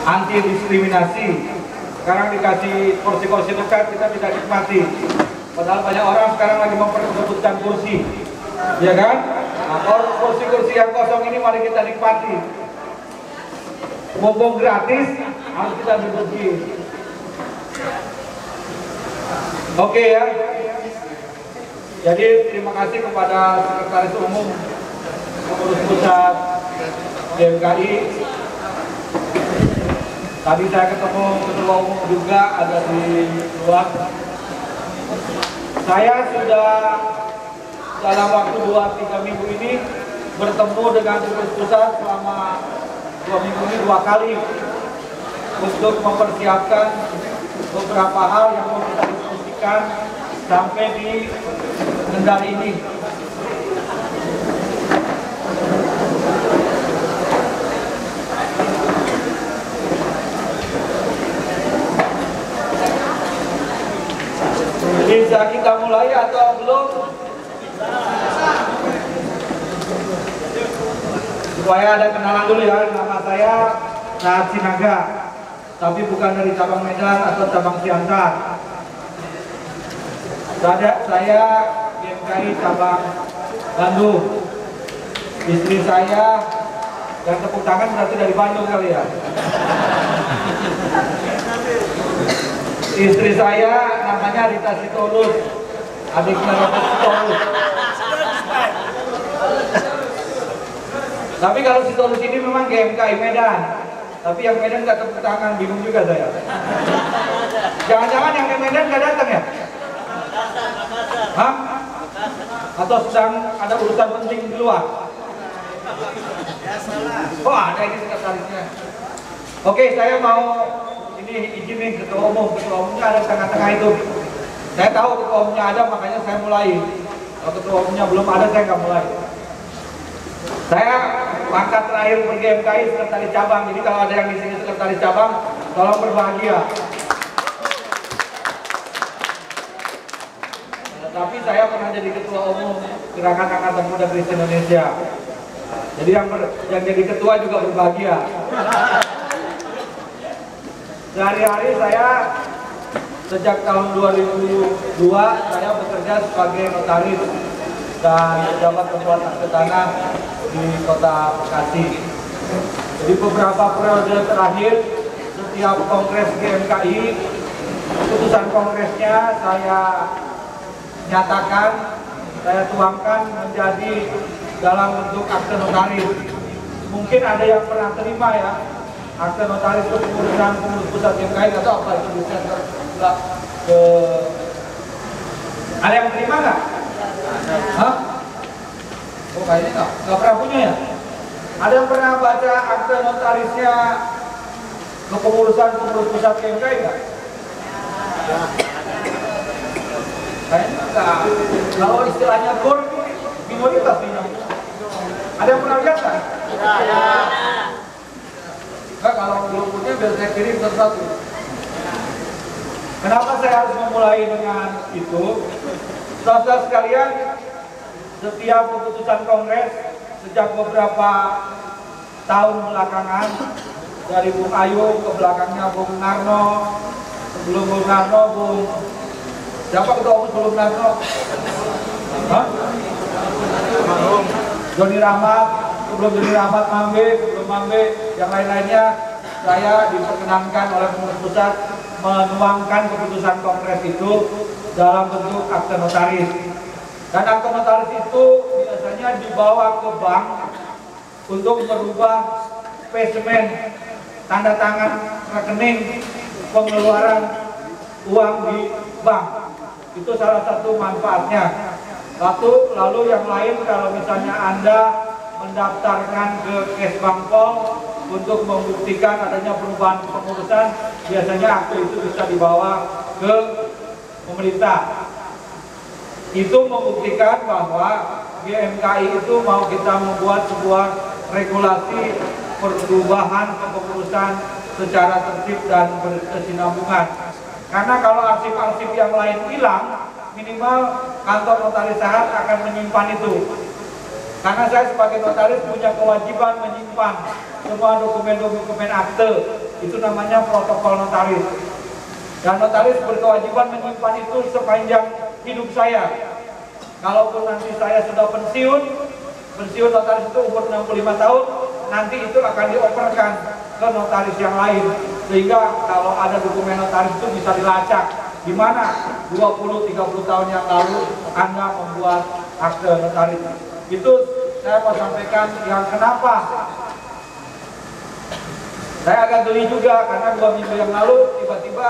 anti diskriminasi. Sekarang dikasih kursi-kursi dekat, kita tidak nikmati. Padahal banyak orang sekarang lagi memperebutkan kursi, ya kan? Nah, kursi-kursi yang kosong ini mari kita nikmati. Mumpung gratis, harus kita duduki. Oke ya. Jadi terima kasih kepada Sekretaris Umum Pengurus Pusat GMKI. Tadi saya ketemu Ketua Umum juga ada di luar. Saya sudah dalam waktu 2-3 minggu ini bertemu dengan pengurus pusat selama 2 minggu ini 2 kali untuk mempersiapkan beberapa hal yang mau kita diskusikan sampai di Kendal ini. Bisa kita mulai atau belum? Supaya ada kenalan dulu ya, nama saya Sahat Sinaga, tapi bukan dari cabang Medan atau cabang Siantar. Saya GMKI cabang Bandung. Istri saya yang tepuk tangan berarti dari Bandung kali ya. Istri saya namanya Rita Sitorus, adiknya Rita Sitorus. Tapi kalau Sitorus ini memang GMKI Medan, tapi yang Medan nggak tepuk tangan, bingung juga saya. Jangan-jangan yang di Medan nggak datang ya? Hah? Atau sedang ada urusan penting di luar? Oh ada ini sekretarisnya. Oke, saya mau izin nih ketua umumnya ada di tengah-tengah itu. Saya tahu ketua umumnya ada, makanya saya mulai. Kalau ketua umumnya belum ada, saya nggak mulai. Saya pangkat terakhir per GMKI sekretaris cabang. Jadi kalau ada yang di sini sekretaris cabang, tolong berbahagia. Tapi saya pernah jadi ketua umum Gerakan Angkatan Muda Kristen Indonesia. Jadi yang jadi ketua juga berbahagia. Sehari-hari saya sejak tahun 2002 saya bekerja sebagai notaris dan pejabat pembuat akte tanah di Kota Bekasi. Jadi beberapa periode terakhir setiap kongres GMKI, keputusan kongresnya saya nyatakan, saya tuangkan menjadi dalam bentuk akte notaris. Mungkin ada yang pernah terima ya, akte notaris kepengurusan pengurus pusat GMKI, atau apa itu bisa enggak ke ada yang terima nggak? Hah? Oh kayaknya nggak pernah punya ya. Ada yang pernah baca akte notarisnya kepengurusan pengurus pusat GMKI nggak? Kayaknya enggak. Kalau istilahnya gor minoritas nih. Ada yang pernah lihat kan? Ya. Nah, kalau belum punya biar saya kirim satu-satu. Kenapa saya harus memulai dengan itu? Saudara sekalian, setiap keputusan kongres sejak beberapa tahun belakangan, dari Bung Ayu ke belakangnya Bung Narno, sebelum Bung Narno siapa ketua umum sebelum Narno? Hah? Joni Rahmat, sebelum Joni Rahmat Mambe, sebelum Mambe, yang lain-lainnya, saya diperkenankan oleh pengurus pusat menuangkan keputusan kongres itu dalam bentuk akte notaris. Dan akte notaris itu biasanya dibawa ke bank untuk merubah spesimen tanda tangan rekening pengeluaran uang di bank. Itu salah satu manfaatnya. Lalu yang lain, kalau misalnya Anda mendaftarkan ke Kesbangpol untuk membuktikan adanya perubahan pengurusan, biasanya akte itu bisa dibawa ke pemerintah. Itu membuktikan bahwa GMKI itu mau kita membuat sebuah regulasi perubahan kepengurusan secara tertib dan berkesinambungan. Karena kalau arsip-arsip yang lain hilang, minimal kantor notaris Sahat akan menyimpan itu. Karena saya sebagai notaris punya kewajiban menyimpan semua dokumen-dokumen akte itu namanya protokol notaris. Dan notaris berkewajiban menyimpan itu sepanjang hidup saya. Kalaupun nanti saya sudah pensiun notaris itu umur 65 tahun, nanti itu akan dioperkan ke notaris yang lain. Sehingga kalau ada dokumen notaris itu bisa dilacak di mana 20-30 tahun yang lalu Anda membuat akte notaris. Itu saya mau sampaikan yang kenapa saya agak geli juga, karena 2 minggu yang lalu tiba-tiba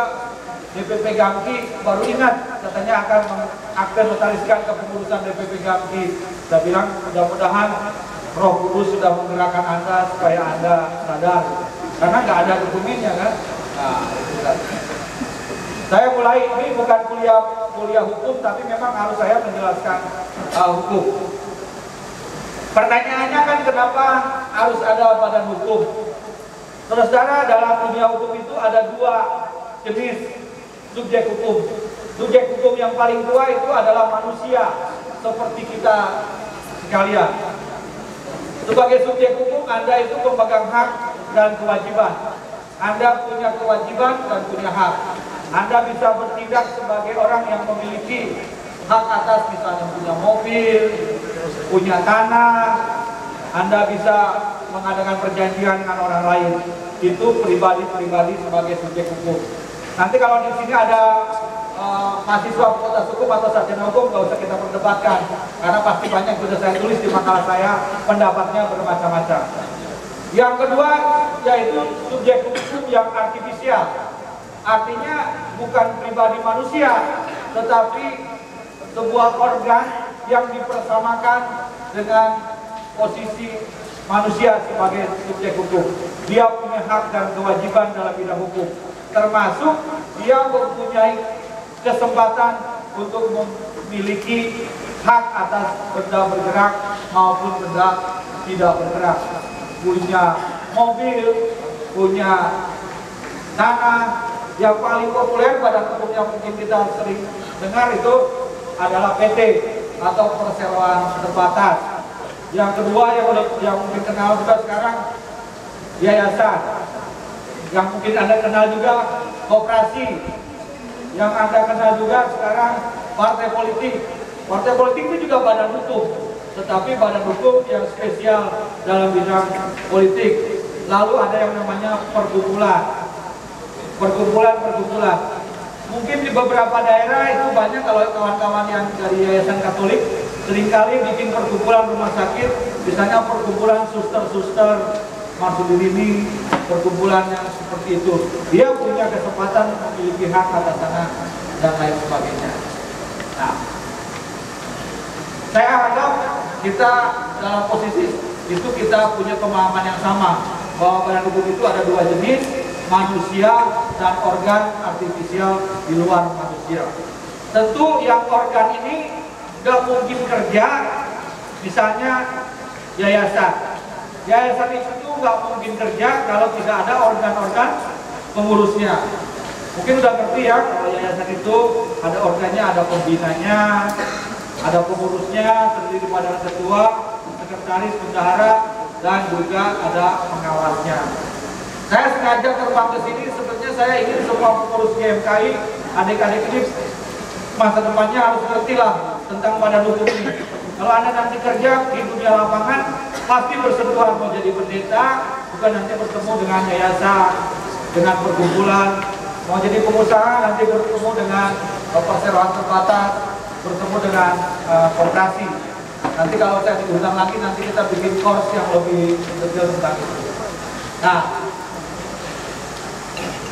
DPP Gamki baru ingat katanya akan mengakte notariskan kepengurusan DPP Gamki. Saya bilang mudah-mudahan Roh Kudus sudah menggerakkan Anda supaya Anda sadar, karena nggak ada dokumennya kan. Nah, itu kan. Saya mulai, ini bukan kuliah hukum, tapi memang harus saya menjelaskan hukum. Pertanyaannya kan kenapa harus ada badan hukum? Saudara, dalam dunia hukum itu ada 2 jenis subjek hukum. Subjek hukum yang paling tua itu adalah manusia, seperti kita sekalian. Sebagai subjek hukum, Anda itu pemegang hak dan kewajiban. Anda punya kewajiban dan punya hak. Anda bisa bertindak sebagai orang yang memiliki hak atas, misalnya punya mobil, punya tanah. Anda bisa mengadakan perjanjian dengan orang lain. Itu pribadi-pribadi sebagai subjek hukum. Nanti kalau di sini ada mahasiswa fakultas hukum atau sarjana hukum, nggak usah kita perdebatkan, karena pasti banyak sudah saya tulis di makalah saya, pendapatnya bermacam-macam. Yang kedua yaitu subjek hukum yang artifisial, artinya bukan pribadi manusia, tetapi sebuah organ yang dipersamakan dengan posisi manusia sebagai subjek hukum. Dia punya hak dan kewajiban dalam bidang hukum, termasuk dia mempunyai kesempatan untuk memiliki hak atas benda bergerak maupun benda tidak bergerak. Punya mobil, punya tanah. Yang paling populer pada hukum yang mungkin kita sering dengar itu adalah PT atau perseroan terbatas. Yang kedua yang mungkin kenal juga sekarang yayasan. Yang mungkin Anda kenal juga koperasi. Yang Anda kenal juga sekarang partai politik. Partai politik itu juga badan hukum, tetapi badan hukum yang spesial dalam bidang politik. Lalu ada yang namanya perkumpulan. Mungkin di beberapa daerah itu banyak, kalau kawan-kawan yang dari Yayasan Katolik seringkali bikin perkumpulan rumah sakit, misalnya perkumpulan suster-suster Marsudirini, perkumpulan yang seperti itu. Dia punya kesempatan memiliki hak atas tanah dan lain sebagainya. Nah, saya harap kita dalam posisi itu kita punya pemahaman yang sama, bahwa badan hukum itu ada 2 jenis, manusia dan organ artifisial di luar manusia. Tentu yang organ ini nggak mungkin kerja, misalnya yayasan. Yayasan itu nggak mungkin kerja kalau tidak ada organ-organ pengurusnya. Mungkin udah ngerti ya, kalau yayasan itu ada organnya, ada pembinanya, ada pengurusnya, terdiri pada ketua, sekretaris, bendahara, dan juga ada pengawasnya. Saya sengaja terbang ke sini, sebetulnya saya ingin semua pengurus GMKI, adik-adik ini masa depannya harus ngerti lah tentang badan hukum ini. Kalau Anda nanti kerja di dunia lapangan, pasti bersentuhan mau jadi pendeta, bukan nanti bertemu dengan yayasan, dengan perkumpulan, mau jadi pengusaha nanti bertemu dengan perseroan terbatas, bertemu dengan koperasi. Nanti kalau saya diundang lagi, nanti kita bikin course yang lebih detail tentang itu. Nah,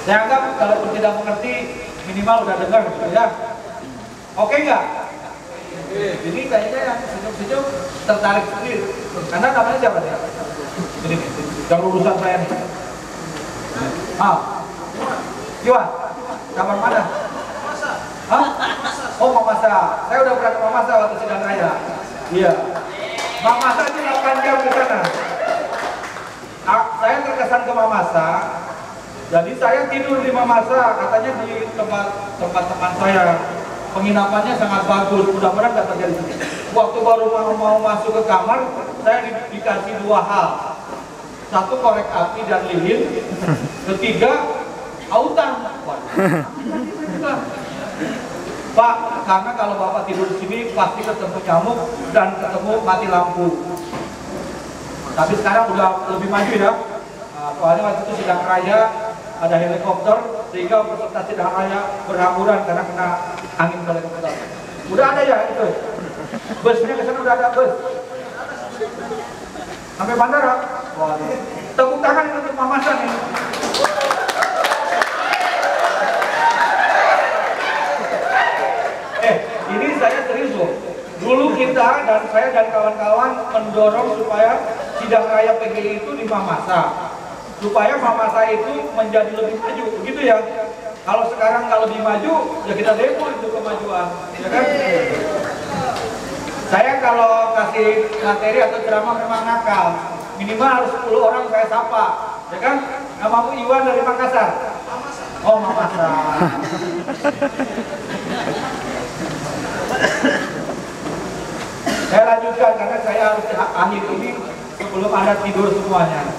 saya anggap kalau tidak mengerti, minimal udah dengar gitu ya. Oke nggak? Jadi kayaknya yang senyum-senyum tertarik sendiri. Karena namanya siapa nih? Ini nih, yang lulusan saya nih. Iwan, kamar mana? Hah? Oh, Mamasa. Saya udah pernah ke Mamasa waktu sidang raya. Iya. Mamasa itu 8 jam di sana. Saya terkesan ke Mamasa. Jadi saya tidur di Mamasa, katanya di tempat teman saya. Penginapannya sangat bagus, mudah-mudahan nggak terjadi sini. Waktu baru mau masuk ke kamar, saya dikasih 2 hal. Satu, korek api dan lilin. Ketiga, autan. Pak, karena kalau Bapak tidur di sini pasti ketemu nyamuk dan ketemu mati lampu. Tapi sekarang udah lebih maju ya. Nah, soalnya waktu itu sidang raya ada helikopter sehingga peserta sidang raya berhamburan karena kena angin helikopter. Udah ada ya itu. Busnya ke sana udah ada bus. Sampai bandara. Waduh. Tepuk tangan untuk Mamasan ini. Ini saya serius loh. Dulu kita dan saya dan kawan-kawan mendorong supaya sidang raya PGI itu di Mamasa, supaya Mamasa itu menjadi lebih maju, begitu ya. Kalau sekarang nggak lebih maju, ya kita demo itu kemajuan, ya kan? Saya kalau kasih materi atau ceramah memang nakal, minimal harus 10 orang saya sapa, ya kan? Namamu Iwan dari Makassar. Oh, Makassar. Saya lanjutkan karena saya harus akhir ini sebelum Anda tidur semuanya.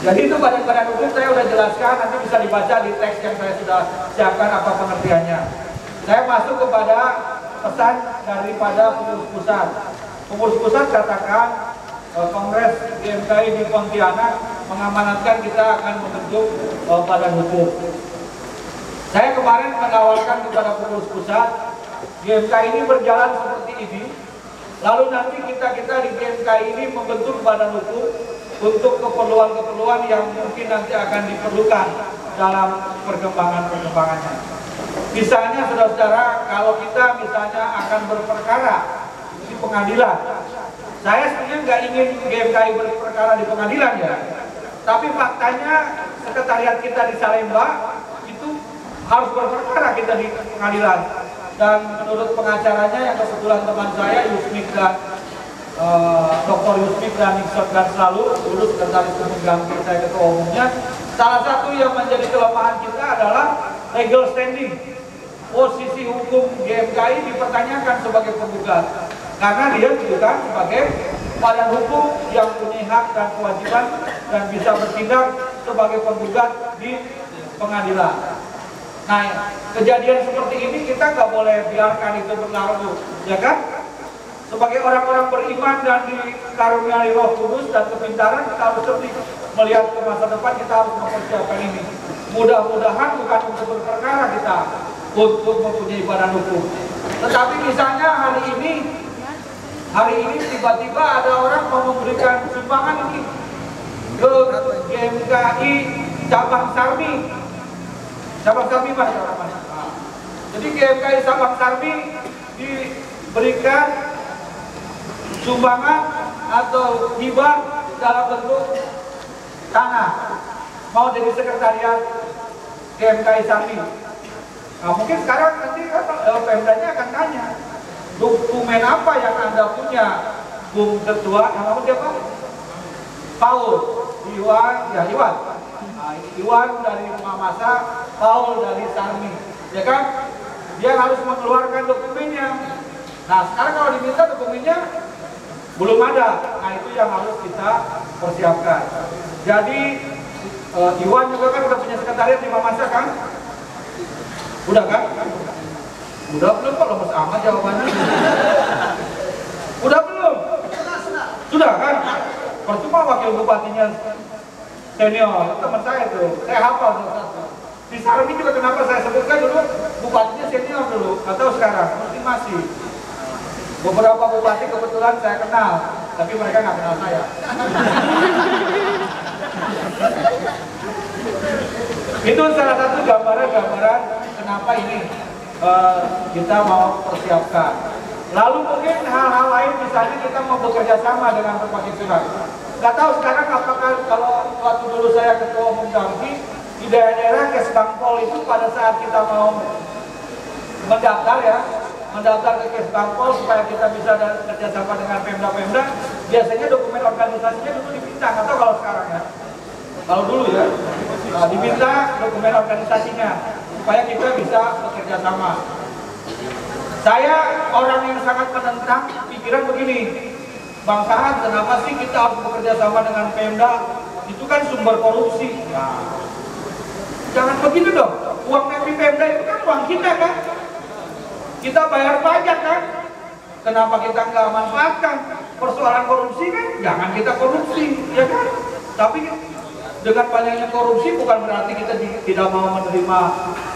Jadi itu badan-badan hukum saya sudah jelaskan, nanti bisa dibaca di teks yang saya sudah siapkan apa pengertiannya. Saya masuk kepada pesan daripada pengurus pusat. Pengurus pusat katakan Kongres GMKI di Pontianak mengamanatkan kita akan membentuk badan hukum. Saya kemarin menawarkan kepada pengurus pusat, GMKI ini berjalan seperti ini, lalu nanti kita di GMKI ini membentuk badan hukum untuk keperluan-keperluan yang mungkin nanti akan diperlukan dalam perkembangannya. Misalnya saudara-saudara, kalau kita misalnya akan berperkara di pengadilan, saya sebenarnya nggak ingin GMKI berperkara di pengadilan ya, tapi faktanya sekretariat kita di Salemba itu harus berperkara kita di pengadilan. Dan menurut pengacaranya yang kebetulan teman saya Yusmik dan Dr. Yusmik dan Nixon dan selalu dulu sekretaris umum Gampi, saya ketua umumnya, salah satu yang menjadi kelemahan kita adalah legal standing. Posisi hukum GMKI dipertanyakan sebagai penggugat karena dia bukan sebagai badan hukum yang punya hak dan kewajiban dan bisa bertindak sebagai penggugat di pengadilan. Nah, kejadian seperti ini kita nggak boleh biarkan itu berlalu, ya kan? Sebagai orang-orang beriman dan dikaruniai Roh Kudus dan kepintaran, kita harus cerdik melihat ke masa depan. Kita harus mempersiapkan ini. Mudah-mudahan bukan untuk berperkara kita, untuk mempunyai badan hukum. Tetapi misalnya hari ini tiba-tiba ada orang mau memberikan sumbangan ini ke GMKI cabang Sarmi. Sabang Sarmi mana? Jadi GMKI Sabang Sarmi diberikan sumbangan atau hibah dalam bentuk tanah, mau jadi sekretariat GMKI Sarmi. Nah, mungkin sekarang nanti Pemdanya akan tanya, dokumen apa yang Anda punya, Bung Ketua? Nama siapa? Paul, Iwan, ya Iwan. Iwan dari Mamasa, Paul dari Sarmi, ya kan? Dia harus mengeluarkan dokumennya. Nah, sekarang kalau diminta dokumennya belum ada. Nah, itu yang harus kita persiapkan. Jadi Iwan juga kan udah punya sekretariat di Mamasa kan? Udah kan? Udah belum? Kok lemes amat jawabannya? Udah belum? Sudah kan? Percuma wakil bupatinya senior, teman saya tuh, saya hafal satu-satu. Di Sarmi juga kenapa saya sebutkan dulu bupatinya senior dulu, atau sekarang mungkin masih. Beberapa bupati kebetulan saya kenal, tapi mereka nggak kenal saya. Itu salah satu gambaran kenapa ini kita mau persiapkan. Lalu mungkin hal-hal lain, misalnya kita mau bekerja sama dengan berbagai pihak. Gak tahu sekarang apakah kalau waktu dulu saya ketua umum Gampi di daerah-daerah Kesbangpol itu pada saat kita mau mendaftar ke Kesbangpol supaya kita bisa kerjasama dengan Pemda-Pemda, biasanya dokumen organisasinya dulu diminta, atau kalau sekarang ya, kalau dulu ya, diminta dokumen organisasinya supaya kita bisa bekerja sama. Saya orang yang sangat menentang pikiran begini. Bang Sahat, kenapa sih kita harus bekerja sama dengan Pemda? Itu kan sumber korupsi. Nah, jangan begitu dong. Uang dari Pemda itu kan uang kita kan? Kita bayar pajak kan? Kenapa kita nggak manfaatkan? Persoalan korupsi kan? Jangan kita korupsi, ya kan? Tapi dengan banyaknya korupsi bukan berarti kita tidak mau menerima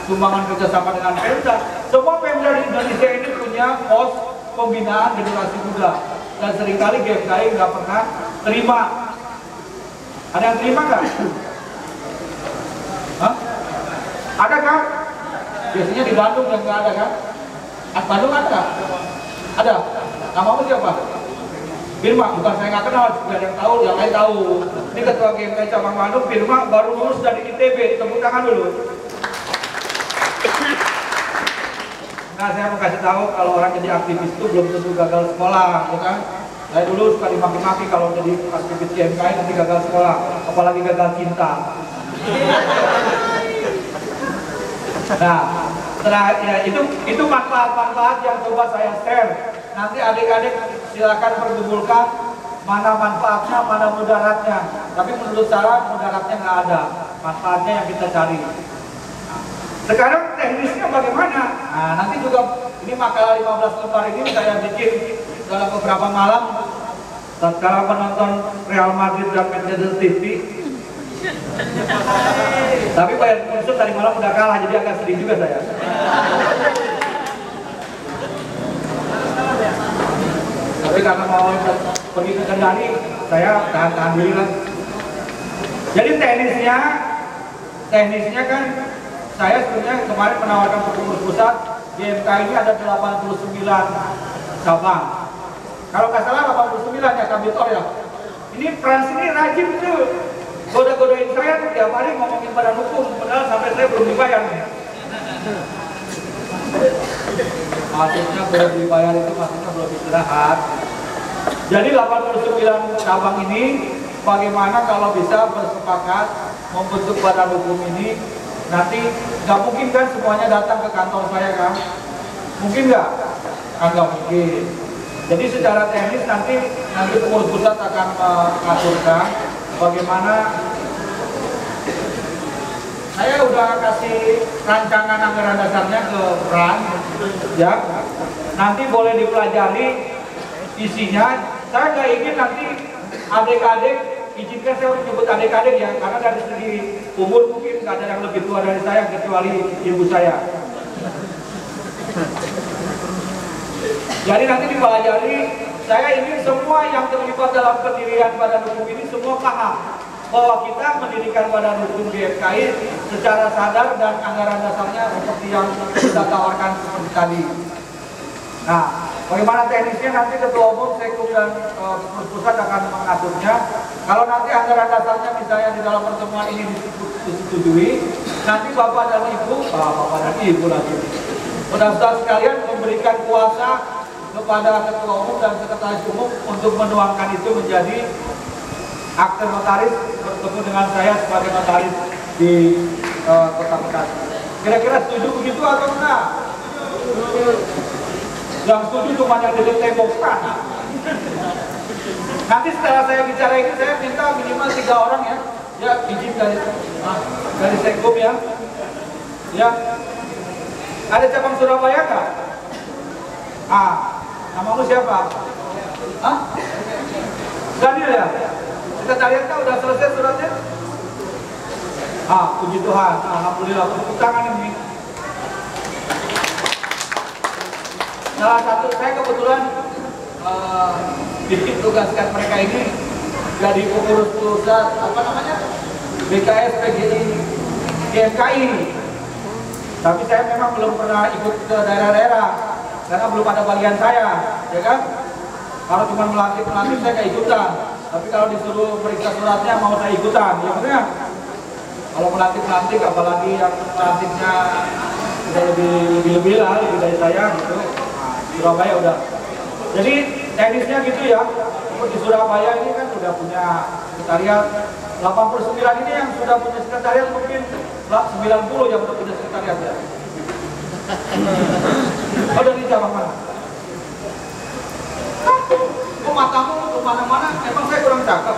sumbangan kerjasama dengan Pemda. Semua Pemda di Indonesia ini punya pos pembinaan generasi muda. Dan seringkali GFKI nggak pernah terima. Ada yang terima nggak? Hah? Ada kan? Biasanya di Bandung yang nggak ada kan? Bandung ada nggak? Ada. Namamu siapa? Firma, bukan saya nggak kenal, juga ada yang tahu, yang lain tahu. Ini ketua GMKI cabang Bandung, Firma baru lulus dari ITB, tepuk tangan dulu. Nah, saya mau kasih tahu kalau orang jadi aktivis itu belum tentu gagal sekolah, ya kan? Saya dulu suka dimaki-maki kalau jadi aktivis GMKI nanti gagal sekolah, apalagi gagal cinta. Nah, setelah ya, itu manfaat-manfaat yang coba saya share. Nanti adik-adik silakan pergumulkan mana manfaatnya, mana mudaratnya. Tapi menurut saya mudaratnya nggak ada, manfaatnya yang kita cari. Sekarang teknisnya bagaimana? Nah, nanti juga ini makalah 15 lembar ini saya bikin dalam beberapa malam tatkala penonton Real Madrid dan Manchester City. Tapi Bayern Munchen tadi malam udah kalah, jadi agak sedih juga saya. Tapi karena mau pergi ke Kendari, saya tahan diri lah. Jadi teknisnya kan saya sebenarnya kemarin menawarkan pengurus pusat GMKI ini ada 89 cabang. Kalau nggak salah 89 ya Kabitor ya. Ini Frans ini rajin tuh goda-godain saya tuh tiap hari ngomongin badan hukum, padahal sampai saya belum dibayar nih. Maksudnya belum dibayar itu maksudnya belum istirahat. Jadi 89 cabang ini bagaimana kalau bisa bersepakat membentuk badan hukum ini. Nanti nggak mungkin kan semuanya datang ke kantor saya kan? Mungkin nggak? Nggak mungkin. Jadi secara teknis nanti pengurus pusat akan mengaturkan bagaimana. Saya udah kasih rancangan anggaran dasarnya ke Fran, ya. Nanti boleh dipelajari isinya. Saya nggak ingin nanti adik-adik, izinkan saya menyebut adik-adik ya, karena dari segi umur mungkin nggak ada yang lebih tua dari saya kecuali ibu saya. Jadi nanti dipelajari, saya ingin semua yang terlibat dalam pendirian badan hukum ini semua paham bahwa kita mendirikan badan hukum GFKI secara sadar dan anggaran dasarnya seperti yang kita tawarkan seperti tadi. Nah, bagaimana teknisnya nanti ketua umum, sekum dan pengurus pusat akan mengaturnya. Kalau nanti anggaran dasarnya misalnya di dalam pertemuan ini disetujui, nanti bapak dan ibu lagi, saudara sekalian memberikan kuasa kepada ketua umum dan sekretaris umum untuk menuangkan itu menjadi akte notaris bertemu dengan saya sebagai notaris di Kota Bekasi. Kira-kira setuju begitu atau enggak? Yang setuju cuma yang di tembokkan. Nanti setelah saya bicara ini, saya minta minimal 3 orang ya, ya izin dari Sekkum ya. Ya, ada cabang Surabaya nggak? Namamu siapa? Daniel ya? Sekretariatnya udah selesai suratnya? Puji Tuhan, alhamdulillah, tepuk tangan ini. Salah satu, saya kebetulan ditugaskan mereka ini jadi pengurus pusat, BKS PGI GMKI. Tapi saya memang belum pernah ikut ke daerah-daerah karena belum ada bagian saya, ya kan? Kalau cuma melatih saya nggak ikutan. Tapi kalau disuruh periksa suratnya mau saya ikutan, ya benar. Kalau melatih apalagi yang melatihnya udah lebih dari saya gitu. Surabaya udah. Jadi teknisnya gitu ya. Di Surabaya ini kan sudah punya sekretariat. 89 ini yang sudah punya sekretariat mungkin 90 yang sudah punya sekretariat ya. Dari cabang mana? Kok matamu kemana-mana, emang saya kurang cakep.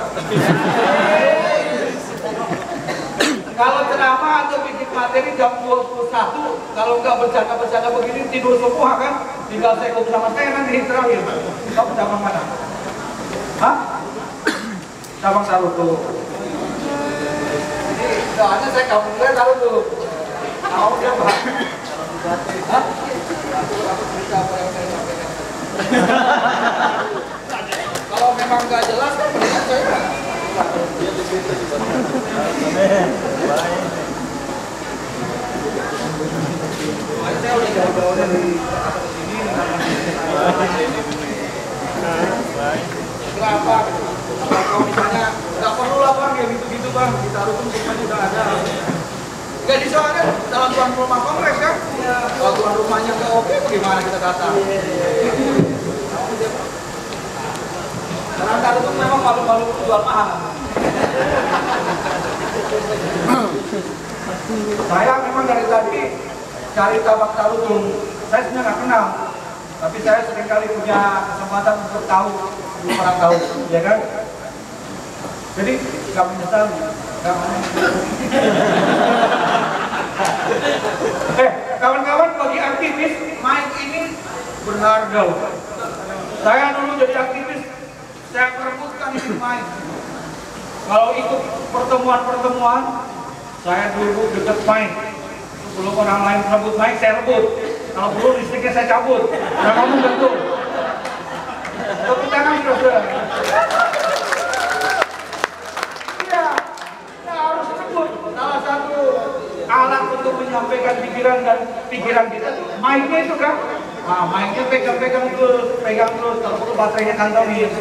Kalau ceramah atau bikin materi jam 21, kalau nggak bercanda-bercanda begini tidur semua kan, tinggal saya ketemu sama saya nanti terakhir. Kamu cabang mana? Hah? Cabang Tarutu. Jadi soalnya saya kamu Tarutu. Mau dia Pak? Hah? Kalau memang nggak jelas kan mendingan saya saya udah jauh-jauh dari sini. Kenapa? Kalau misalnya nggak perlu lah Bang, ya gitu-gitu Bang, kita harus semuanya udah ada. Jadi soalnya dalam tuan rumah kongres kan, kalau tuan rumahnya nggak oke, bagaimana kita datang? Karena kalau itu memang malu-malu jual mahal. Saya memang dari tadi cari tabak tarutung. Saya sebenarnya nggak kenal, tapi saya seringkali punya kesempatan untuk tahu, orang tahu, ya kan? Jadi nggak menyesal, nggak kawan-kawan, bagi aktivis mic ini berharga. Saya dulu jadi aktivis, saya perebutkan ini mic. Kalau ikut pertemuan-pertemuan, saya dulu deket mic. Sebelum orang lain rebut mic, saya rebut. Kalau perlu listriknya saya cabut. Nah, kamu betul. Tepuk tangan saudara. Iya, kita harus rebut. Salah satu alat untuk menyampaikan pikiran dan pikiran kita, mic-nya itu kan. Nah, mic-nya pegang terus, kalau perlu baterainya kantongin.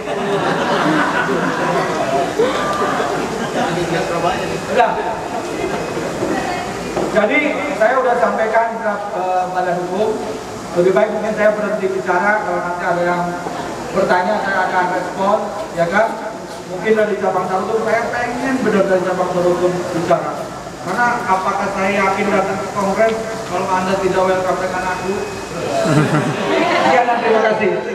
Udah. Jadi saya udah sampaikan pada hukum, lebih baik mungkin saya berhenti bicara, kalau nanti ada yang bertanya saya akan respon, ya kan? Mungkin dari cabang Tarutung saya pengen benar dari cabang Tarutung bicara. Karena apakah saya yakin datang ke kongres kalau Anda tidak welcome dengan aku? Sekian dan terima kasih.